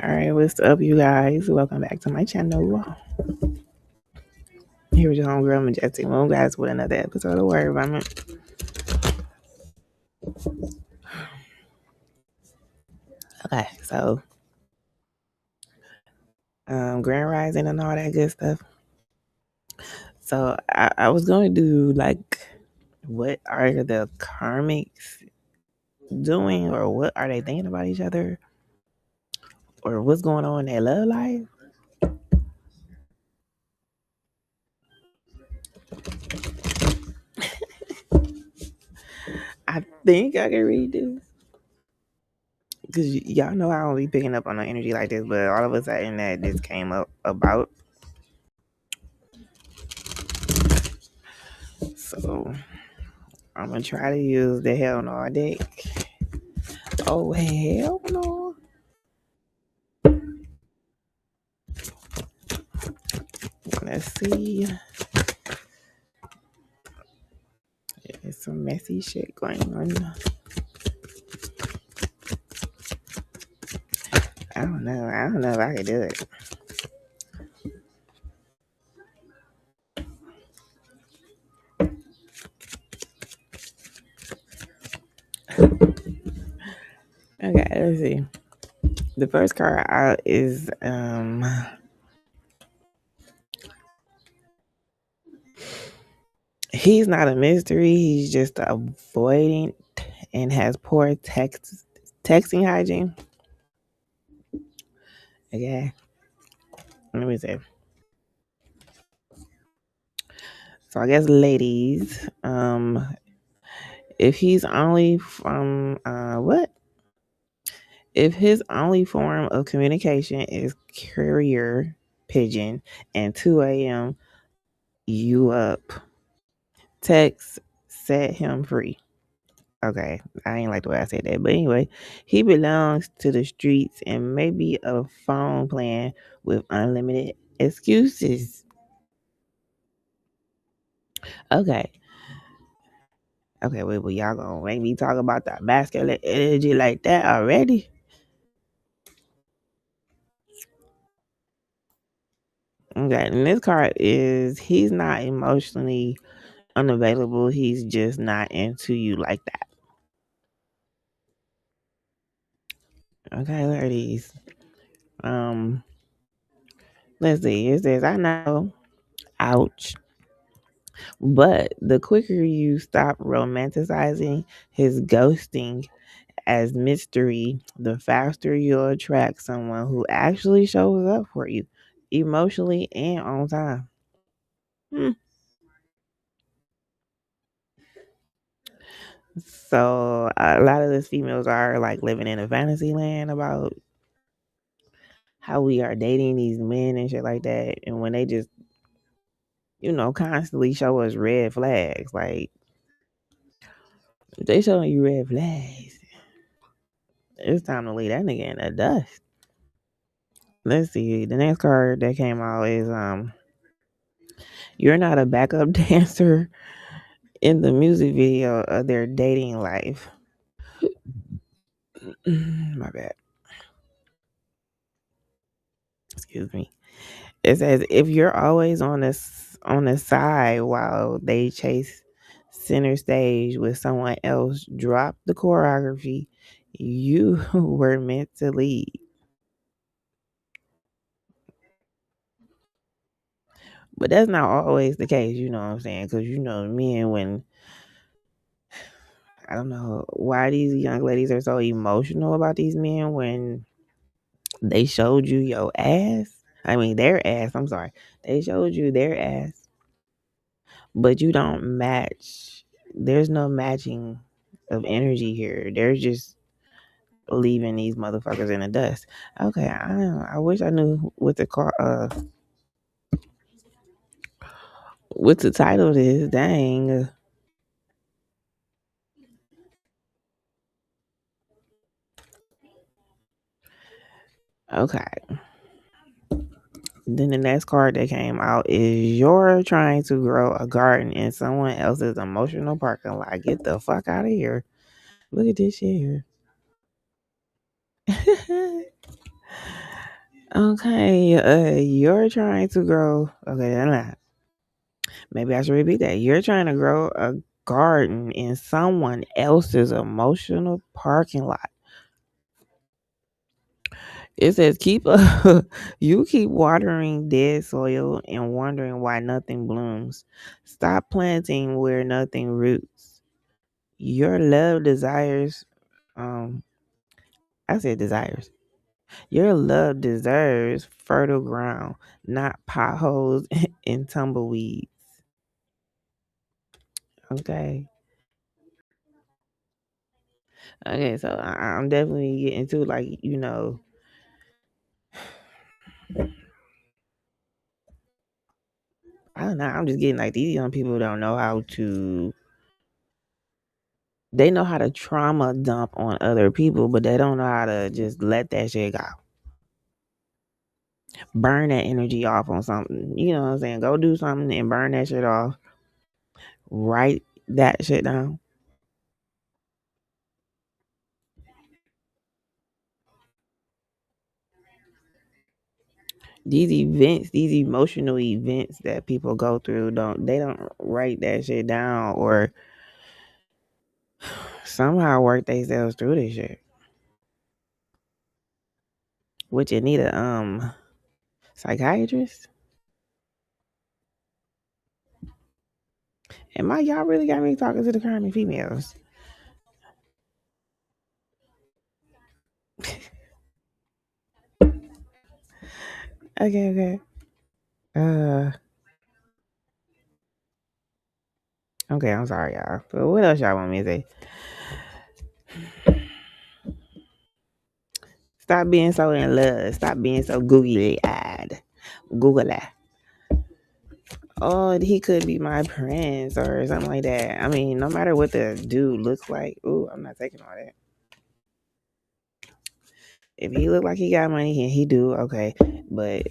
All right, what's up, you guys? Welcome back to my channel. Here's your homegirl, Majestic. Welcome, guys, with another episode of Word Vomit. Okay, so Grand Rising and all that good stuff. So I was going to do like, what are the karmics doing, or what are they thinking about each other, or what's going on in their love life? I think I can read this. Because y'all know I don't be picking up on the energy like this, but all of a sudden that this came up about. So I'm going to try to use the Hell No deck. Oh, hell no. Let's see. There's some messy shit going on. I don't know. I don't know if I could do it. Okay, let's see. The first card out is he's not a mystery. He's just avoiding and has poor texting hygiene. Okay. Let me see. So I guess ladies, if he's only from what? If his only form of communication is carrier pigeon and 2 a.m. you up. Text set him free. Okay, I ain't like the way I said that. But anyway, he belongs to the streets and maybe a phone plan with unlimited excuses. Okay. Okay, wait, well, y'all gonna make me talk about that masculine energy like that already? Okay, and this card is he's not emotionally unavailable. He's just not into you like that. Okay, ladies. Um, let's see. It says, I know, ouch. But the quicker you stop romanticizing his ghosting as mystery, the faster you'll attract someone who actually shows up for you emotionally and on time. Hmm. So a lot of these females are like living in a fantasy land about how we are dating these men and shit like that. And when they just, constantly show us red flags, like if they showing you red flags, it's time to leave that nigga in the dust. Let's see. The next card that came out is you're not a backup dancer in the music video of their dating life. My bad. Excuse me. It says if you're always on the side while they chase center stage with someone else, drop the choreography. You were meant to lead. But that's not always the case, you know what I'm saying? Because men, when I don't know why these young ladies are so emotional about these men when they showed you your ass. I mean, their ass. I'm sorry. They showed you their ass, but you don't match. There's no matching of energy here. They're just leaving these motherfuckers in the dust. Okay, I wish I knew what the what the title is. Dang. Okay. Then the next card that came out is you're trying to grow a garden in someone else's emotional parking lot. Get the fuck out of here. Look at this shit here. Okay, you're trying to grow. Okay, maybe I should repeat that. You're trying to grow a garden in someone else's emotional parking lot. It says you keep watering dead soil and wondering why nothing blooms. Stop planting where nothing roots. Your love desires um I said desires. Your love deserves fertile ground, not potholes and tumbleweeds. Okay. Okay, so I'm definitely getting to I don't know. I'm just getting like these young people don't know how to. They know how to trauma dump on other people, but they don't know how to just let that shit go. Burn that energy off on something. You know what I'm saying? Go do something and burn that shit off. Write that shit down. These emotional events that people go through, don't write that shit down or somehow work themselves through this shit. Which you need a psychiatrist. And my y'all really got me talking to the current females. Okay, okay. Uh, okay, I'm sorry, y'all. But what else y'all want me to say? Stop being so in love. Stop being so googly eyed. Google that. Oh, he could be my prince or something like that. I mean, no matter what the dude looks like. Ooh, I'm not taking all that. If he look like he got money and he do, okay. But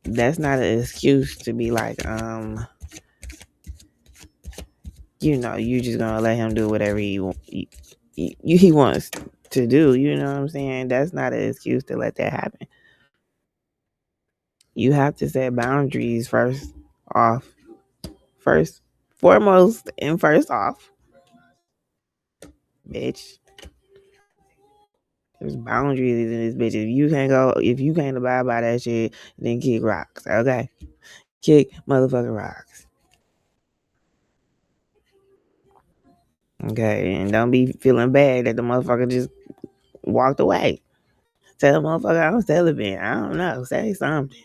that's not an excuse to be like, you just gonna let him do whatever he wants to do. You know what I'm saying? That's not an excuse to let that happen. You have to set boundaries off, first, foremost, and first off, bitch. There's boundaries in this bitch. If you can't abide by that shit, then kick rocks. Okay, kick motherfucking rocks. Okay, and don't be feeling bad that the motherfucker just walked away. Tell the motherfucker I'm celibate. I don't know. Say something.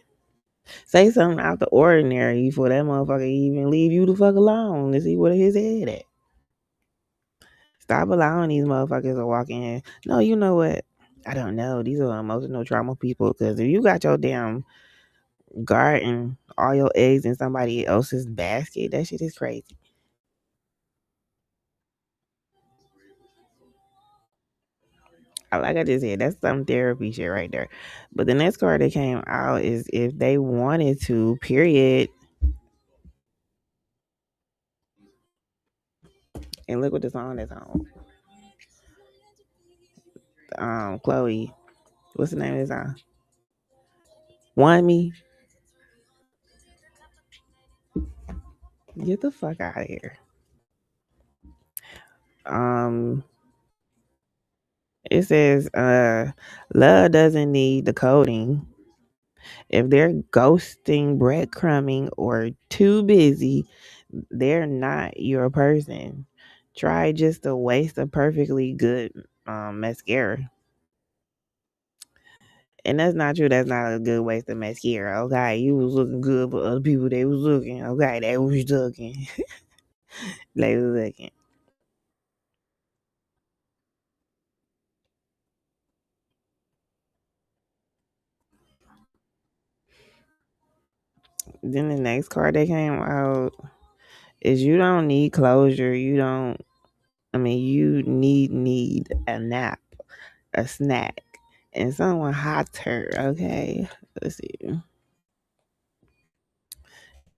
Say something out the ordinary for that motherfucker even leave you the fuck alone to see where his head at. Stop allowing these motherfuckers to walk in. No, you know what? I don't know. These are emotional trauma people. Because if you got your damn garden, all your eggs in somebody else's basket, that shit is crazy. Like I just said, that's some therapy shit right there. But the next card that came out is if they wanted to, period. And look what the song that's on. Chloe. What's the name of the song? Want Me? Get the fuck out of here. Um, it says, love doesn't need the coding. If they're ghosting, breadcrumbing, or too busy, they're not your person. Try just to waste a perfectly good mascara. And that's not true. That's not a good waste of mascara. Okay, you was looking good for other people. They was looking. Okay, they was looking. They was looking. Then the next card that came out is you don't need closure. You don't. I mean, you need a nap, a snack, and someone hotter. Okay, let's see.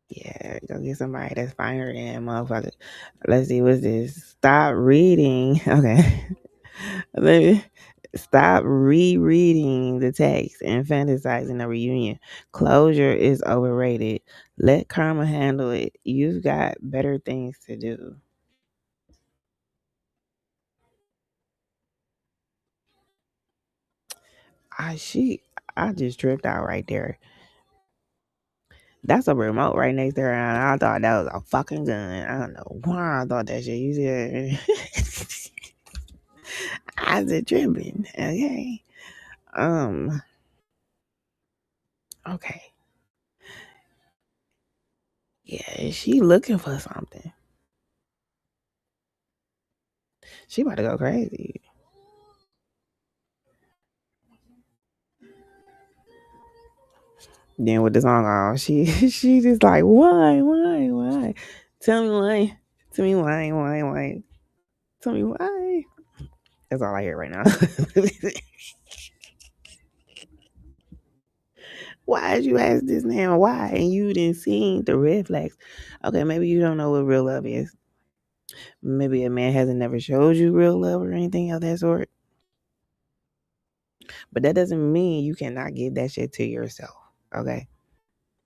Yeah, go get somebody that's finer than motherfucker. Let's see, what's this? Stop reading. Okay. Maybe. Stop rereading the text and fantasizing a reunion. Closure is overrated. Let karma handle it. You've got better things to do. I she I just tripped out right there. That's a remote right next to her, and I thought that was a fucking gun. I don't know why I thought that shit. You said I was tripping. Okay. Um. Okay. Yeah, she looking for something. She about to go crazy. Then with the song on, she just like why? Tell me why. Tell me why? Tell me why. That's all I hear right now. Why did you ask this man why? And you didn't see the red flags. Okay, maybe you don't know what real love is. Maybe a man hasn't never showed you real love or anything of that sort. But that doesn't mean you cannot give that shit to yourself. Okay.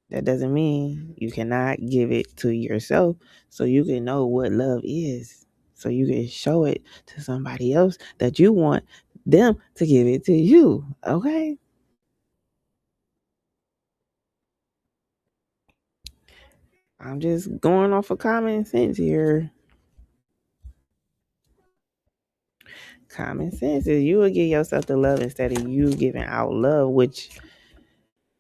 That doesn't mean you cannot give it to yourself so you can know what love is. So you can show it to somebody else that you want them to give it to you. Okay. I'm just going off of common sense here. Common sense is you will give yourself the love instead of you giving out love, which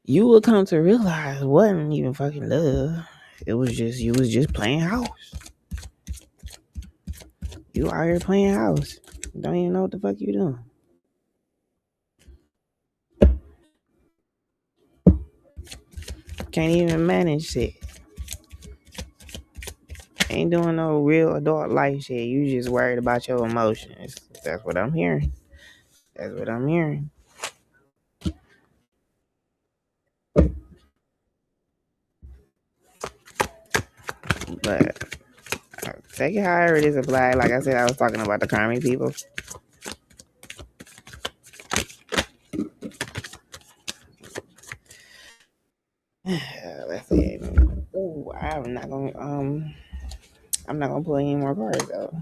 you will come to realize wasn't even fucking love. It was just you was just playing house. You out here playing house. Don't even know what the fuck you doing. Can't even manage it. Ain't doing no real adult life shit. You just worried about your emotions. That's what I'm hearing. That's what I'm hearing. But take it however it is applied. Like I said, I was talking about the karmic people. Let's see. Ooh, I'm not gonna pull any more cards though.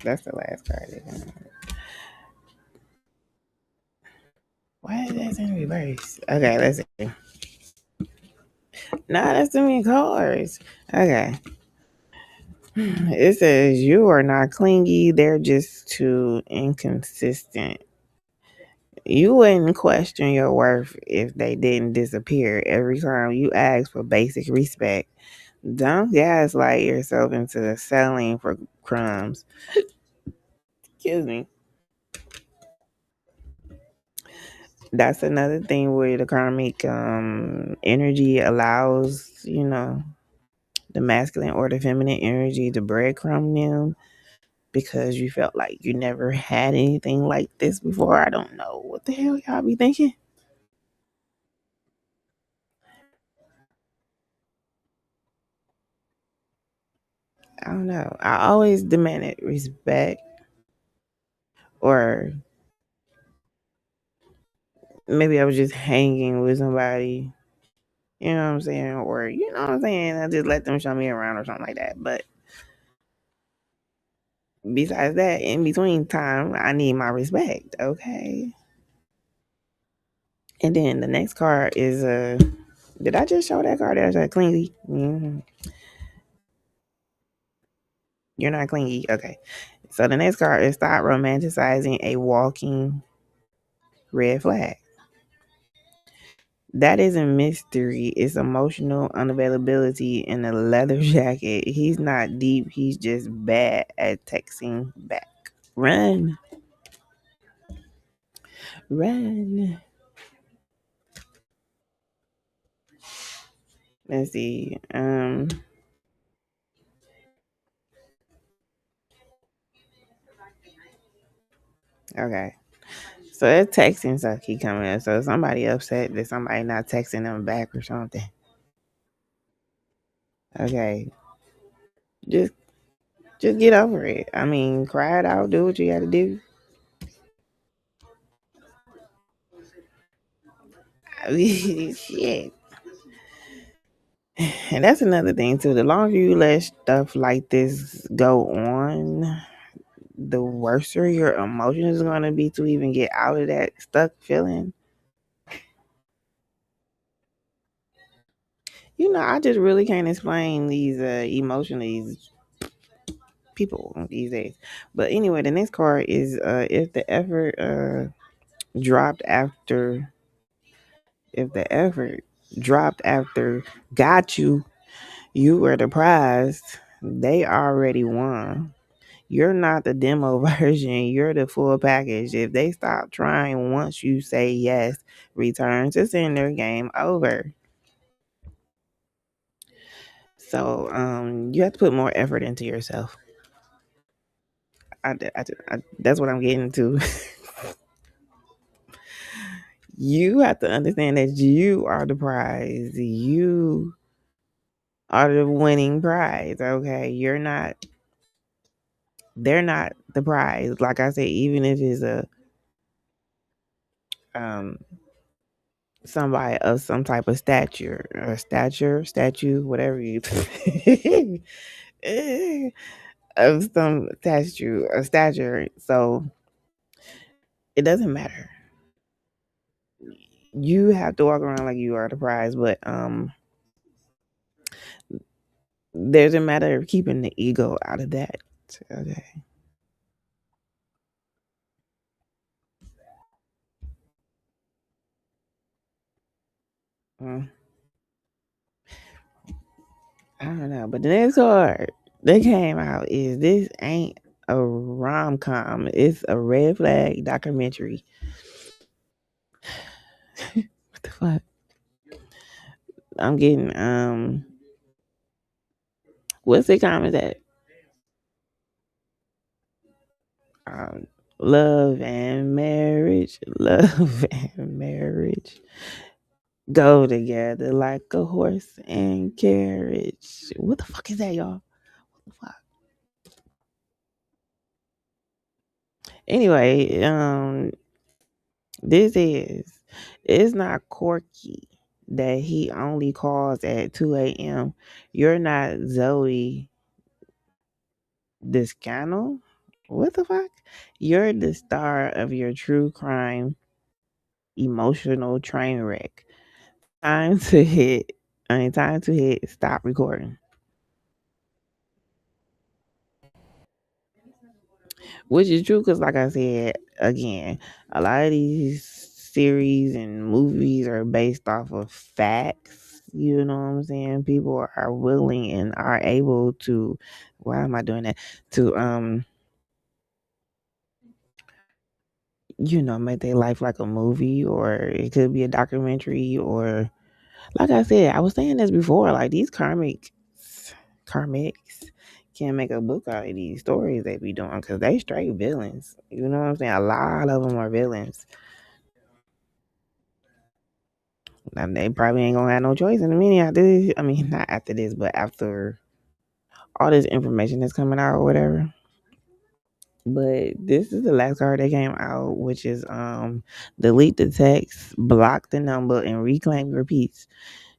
That's the last card. Why is that in reverse? Okay, let's see. Nah, that's too many cards. Okay. It says you are not clingy, they're just too inconsistent. You wouldn't question your worth if they didn't disappear every time you ask for basic respect. Don't gaslight yourself into selling for crumbs. Excuse me. That's another thing where the karmic energy allows, the masculine or the feminine energy to breadcrumb them because you felt like you never had anything like this before. I don't know what the hell y'all be thinking. I don't know. I always demanded respect, or maybe I was just hanging with somebody. You know what I'm saying? Or you know what I'm saying? I just let them show me around or something like that. But besides that, in between time, I need my respect. Okay. And then the next card is did I just show that card? That's a clingy. You're not clingy. Okay. So the next card is stop romanticizing a walking red flag. That isn't mystery. It's emotional unavailability in a leather jacket. He's not deep. He's just bad at texting back. Run. Run. Let's see. Okay. So that texting stuff keep coming up. So somebody upset that somebody not texting them back or something. Okay. Just Just get over it. I mean, cry it out, do what you gotta do. I mean, shit. And that's another thing too. The longer you let stuff like this go on, the worser your emotions is gonna be to even get out of that stuck feeling. I just really can't explain these emotions, these people these days. But anyway, the next card is if the effort dropped after if the effort dropped after got you, you were the prize. They already won. You're not the demo version, you're the full package. If they stop trying once you say yes, return to sender, game over. So you have to put more effort into yourself. That's what I'm getting to. You have to understand that you are the prize. You are the winning prize. Okay, they're not the prize. Like I said, even if it's a um somebody of some type of stature or statue, whatever you of some stature. So it doesn't matter. You have to walk around like you are the prize, but there's a matter of keeping the ego out of that. Okay. Mm, I don't know, but the next card that came out is this ain't a rom com. It's a red flag documentary. What the fuck? I'm getting what sitcom is that? Um, Love and Marriage. Love and Marriage go together like a horse and carriage. What the fuck is that, y'all? What the fuck? Anyway, this is it's not quirky that he only calls at 2 a.m. You're not Zoe Descano. What the fuck? You're the star of your true crime emotional train wreck. Time to hit. Time to hit. Stop recording. Which is true because, like I said again, a lot of these series and movies are based off of facts. You know what I'm saying? People are willing and are able to. Why am I doing that? To make their life like a movie, or it could be a documentary, or like I said, I was saying this before. Like these karmics can make a book out of these stories they be doing because they straight villains. You know what I'm saying? A lot of them are villains. And they probably ain't gonna have no choice in a minute after this. I mean, not after this, but after all this information that's coming out or whatever. But this is the last card that came out, which is delete the text, block the number, and reclaim your peace.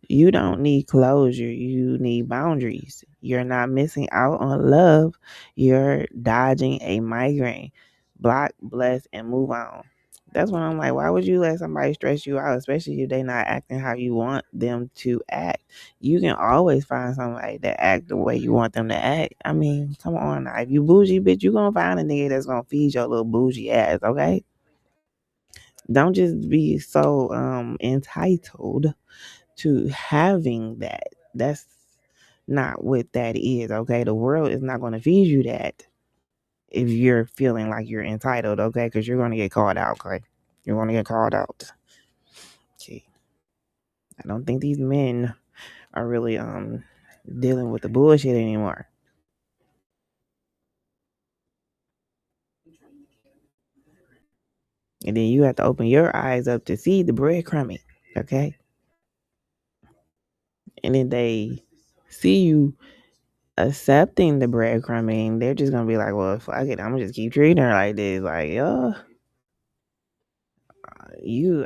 You don't need closure. You need boundaries. You're not missing out on love. You're dodging a migraine. Block, bless, and move on. That's when I'm like, why would you let somebody stress you out, especially if they're not acting how you want them to act? You can always find somebody that act the way you want them to act. I mean, come on now. If you bougie, bitch, you gonna find a nigga that's gonna feed your little bougie ass, okay? Don't just be so entitled to having that. That's not what that is, okay? The world is not going to feed you that if you're feeling like you're entitled, okay? Because you're going to get called out, okay? You're going to get called out. Okay. I don't think these men are really dealing with the bullshit anymore. And then you have to open your eyes up to see the breadcrumbing, okay? And then they see you accepting the breadcrumbing, they're just gonna be like, well, fuck it, I'm gonna just keep treating her like this. Like, yo,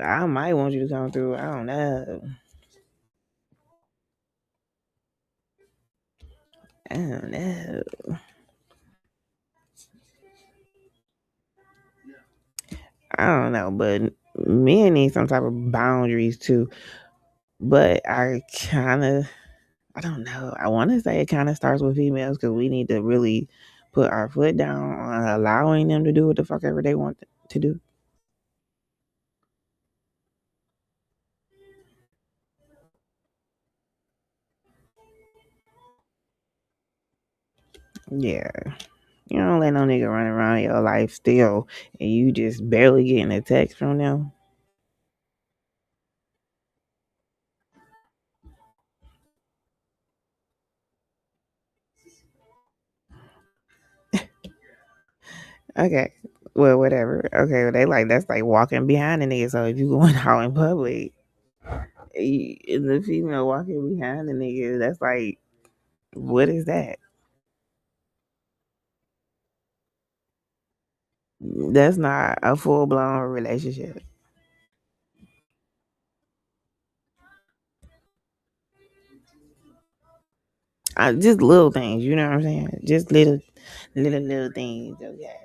I might want you to come through. I don't know. I don't know. I don't know, but men need some type of boundaries too. But I don't know. I want to say it kind of starts with females because we need to really put our foot down on allowing them to do what the fuck ever they want to do. Yeah. You don't let no nigga run around your life still and you just barely getting a text from them. Okay. Well, whatever. Okay, well, they like that's like walking behind the nigga. So if you going out in public, and the female walking behind the nigga, that's like, what is that? That's not a full blown relationship. Just little things, you know what I'm saying? Just little things. Okay.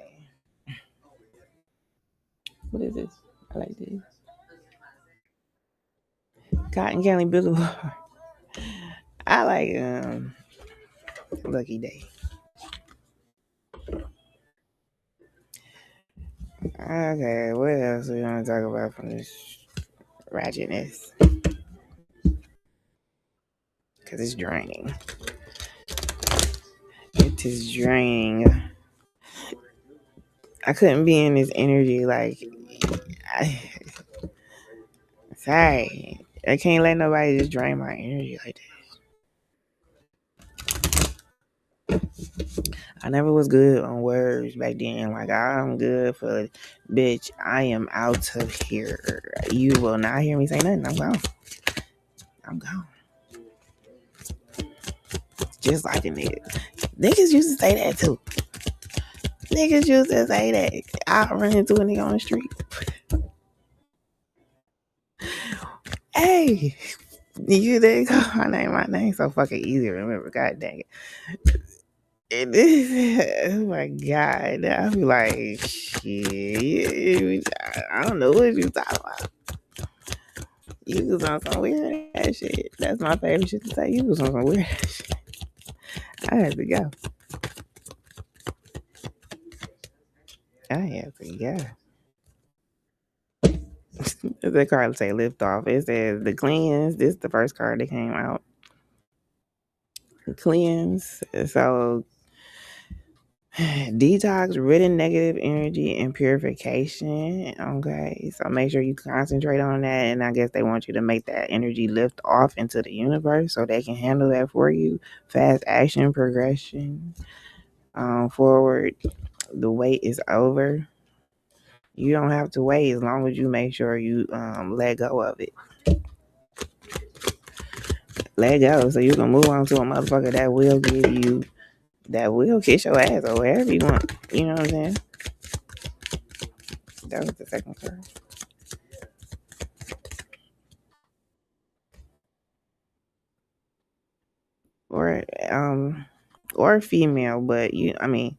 What is this? I like this. Cotton County Boulevard. I like Lucky Day. Okay, what else we want to talk about from this ratchetness? Because it's draining. It is draining. I couldn't be in this energy. Like, I, sorry. I can't let nobody just drain my energy like that. I never was good on words back then. Like, I'm good for, bitch, I am out of here. You will not hear me say nothing. I'm gone. I'm gone. Just like a nigga. Niggas used to say that too. Niggas used to say that. I run into a nigga on the street. Hey, you didn't call my name. My name's so fucking easy to remember. God dang it. And this, oh my god. I be like, shit. I don't know what you talking about. You was on some weird ass shit. That's my favorite shit to say. You was on some weird ass shit. I had to go. I had to go. The card say lift off. It says the cleanse. This is the first card that came out. Cleanse. So detox, rid negative energy, and purification. Okay, so make sure you concentrate on that. And I guess they want you to make that energy lift off into the universe so they can handle that for you. Fast action, progression, forward. The wait is over. You don't have to wait as long as you make sure you let go of it. Let go so you can move on to a motherfucker that will give you, that will kiss your ass or wherever you want. You know what I'm saying? That was the second card. Or or female, but I mean,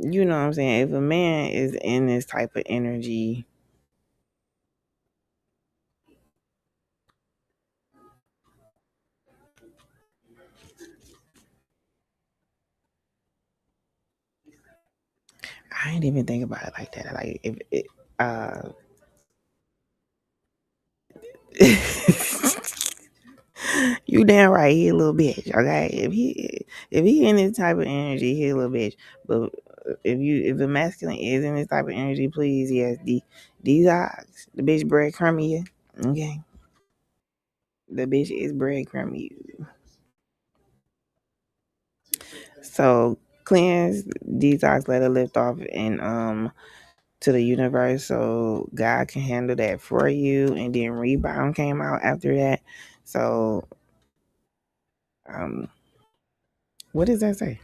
you know what I'm saying? If a man is in this type of energy, I ain't even think about it like that. Like if it you damn right, he a little bitch. Okay, if he in this type of energy, he a little bitch. But if a masculine is in this type of energy, please, yes, detox. The bitch breadcrumb you. Okay, the bitch is breadcrumb you. So cleanse, detox, let it lift off, and to the universe, so God can handle that for you. And then rebound came out after that. So um What does that say?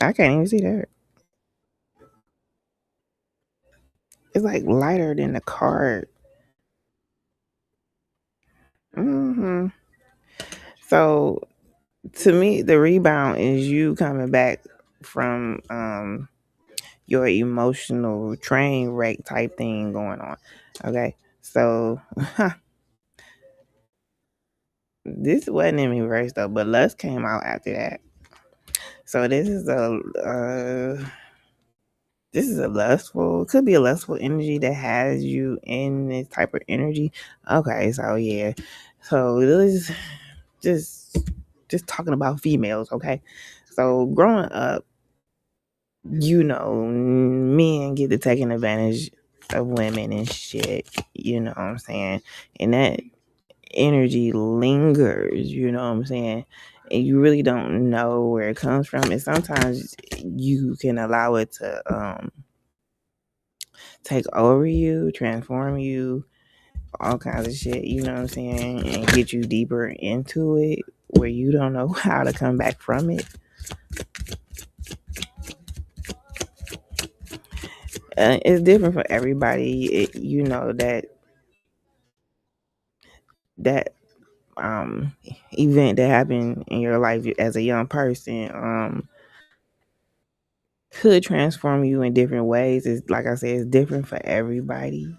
I can't even see that. It's like lighter than the card. Hmm. So to me, the rebound is you coming back from your emotional train wreck type thing going on. Okay, so this wasn't in reverse though, but lust came out after that. So this is a lustful, could be a lustful energy that has you in this type of energy. Okay, so yeah, so this just just talking about females. Okay, so growing up, men get to taking advantage of women and shit. You know what I'm saying? And that energy lingers. You know what I'm saying? And you really don't know where it comes from. And sometimes you can allow it to take over you, transform you, all kinds of shit. You know what I'm saying? And get you deeper into it where you don't know how to come back from it. It's different for everybody. You know that um event that happened in your life as a young person could transform you in different ways. It's like I said, it's different for everybody.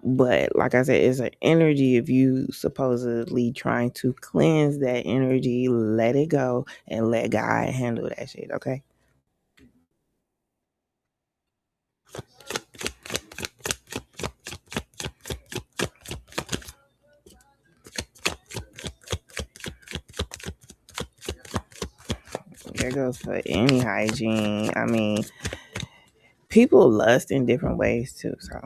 But like I said, it's an energy. If you supposedly trying to cleanse that energy, let it go and let God handle that shit. Okay. That goes for any hygiene. I mean, people lust in different ways too. So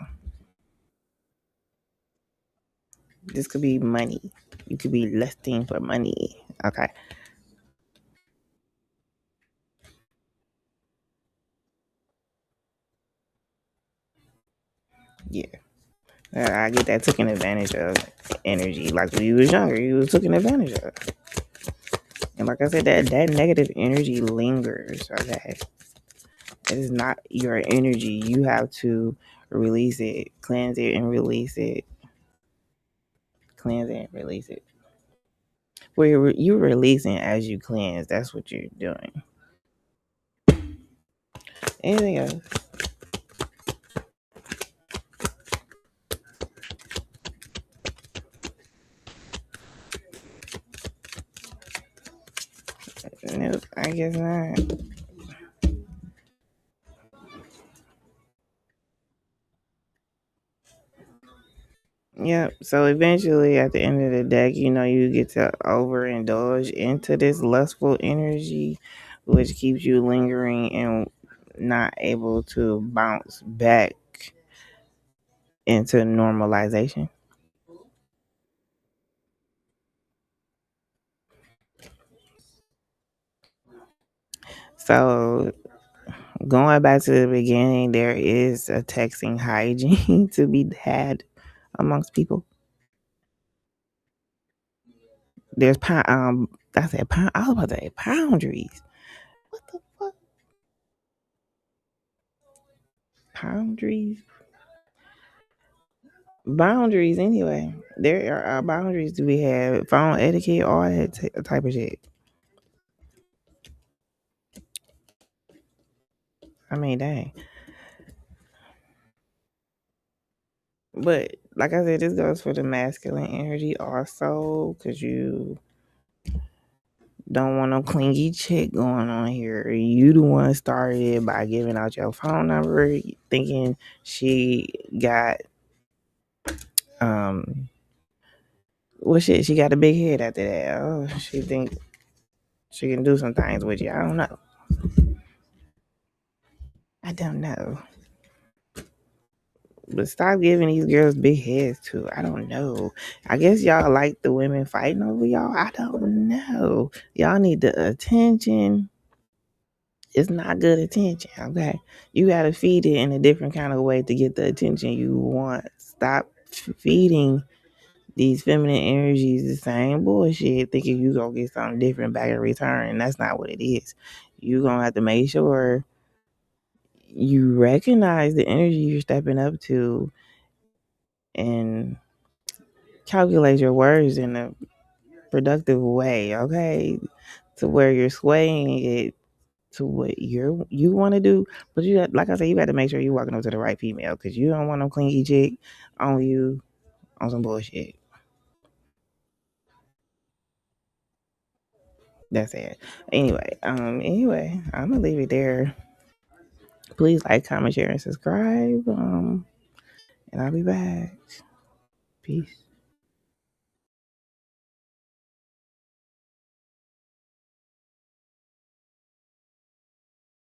this could be money. You could be lusting for money. Okay. Yeah. I get that taken advantage of energy. Like when you was younger, you was taken advantage of. And like I said, that negative energy lingers. Okay. It is not your energy. You have to release it, cleanse it, and release it. Cleanse it and release it. Where you're releasing as you cleanse. That's what you're doing. Anything else? Nope, I guess not. Yep. So eventually, at the end of the deck, you get to overindulge into this lustful energy, which keeps you lingering and not able to bounce back into normalization. So going back to the beginning, there is a texting hygiene to be had amongst people. There's I said I was about to say boundaries. What the fuck? Boundaries? Boundaries anyway. There are boundaries to be had. Phone etiquette, all that type of shit. I mean, dang. But like I said, this goes for the masculine energy also, because you don't want no clingy chick going on here. You the one started it by giving out your phone number, thinking she got um well shit, she got a big head after that. Oh, she think she can do some things with you. I don't know. I don't know. But stop giving these girls big heads too. I don't know. I guess y'all like the women fighting over y'all. I don't know. Y'all need the attention. It's not good attention. Okay. You gotta feed it in a different kind of way to get the attention you want. Stop feeding these feminine energies, the same bullshit, thinking you gonna get something different back in return. And that's not what it is. You gonna have to make sure you recognize the energy you're stepping up to and calculate your words in a productive way, okay? To where you're swaying it to what you want to do. But you got, like I said, you got to make sure you're walking up to the right female because you don't want no clingy chick on you on some bullshit. That's it. Anyway, I'm gonna leave it there. Please like, comment, share, and subscribe. And I'll be back. Peace.